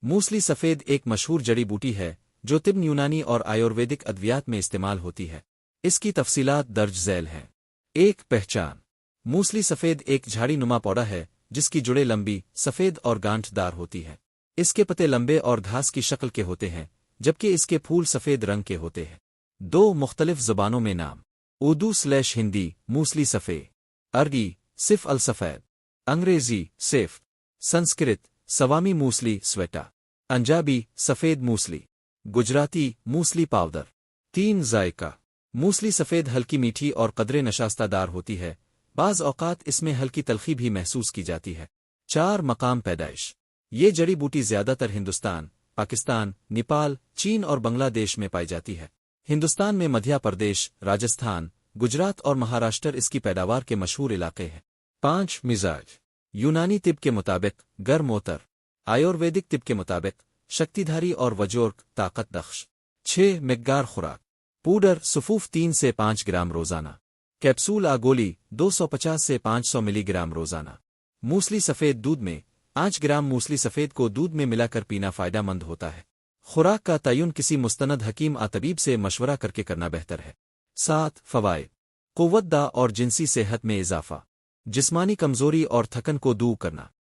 Muesli سفید ایک مشہور جڑی بوٹی ہے جو طب یونانی اور آیورویدک ادویات میں استعمال ہوتی ہے۔ اس کی تفصیلات درج ذیل ہیں۔ ایک پہچان: موسلی سفید ایک جھاڑی نما پودا ہے جس کی جڑیں لمبی، سفید اور گانٹھ دار ہوتی ہیں۔ اس کے پتے لمبے اور گھاس کی شکل کے ہوتے ہیں جبکہ اس کے پھول سفید رنگ کے ہوتے ہیں۔ دو مختلف زبانوں میں نام: اردو/ہندی موسلی سفید، عربی صف السفید، انگریزی سیف، سنسکرت سوامی موسلی سویٹا، پنجابی سفید موسلی، گجراتی موسلی پاؤڈر۔ 3 ذائقہ: موسلی سفید ہلکی میٹھی اور قدرے نشاستہ دار ہوتی ہے، بعض اوقات اس میں ہلکی تلخی بھی محسوس کی جاتی ہے۔ 4 مقام پیدائش: یہ جڑی بوٹی زیادہ تر ہندوستان، پاکستان، نیپال، چین اور بنگلہ دیش میں پائی جاتی ہے۔ ہندوستان میں مدھیہ پردیش، راجستھان، گجرات اور مہاراشٹر اس کی پیداوار کے مشہور علاقے ہیں۔ 5 مزاج: یونانی طب کے مطابق گرم وتر، آیورویدک طب کے مطابق شکتی دھاری اور وجورک طاقت بخش۔ 6 مقدار خوراک: پوڈر صفوف 3 سے 5 گرام روزانہ، کیپسول گولی 250 سے 500 ملی گرام روزانہ۔ موسلی سفید دودھ میں 5 گرام موسلی سفید کو دودھ میں ملا کر پینا فائدہ مند ہوتا ہے۔ خوراک کا تعین کسی مستند حکیم طبیب سے مشورہ کر کے کرنا بہتر ہے۔ 7 فوائد: قوت اور جنسی صحت میں اضافہ، جسمانی کمزوری اور تھکن کو دور کرنا۔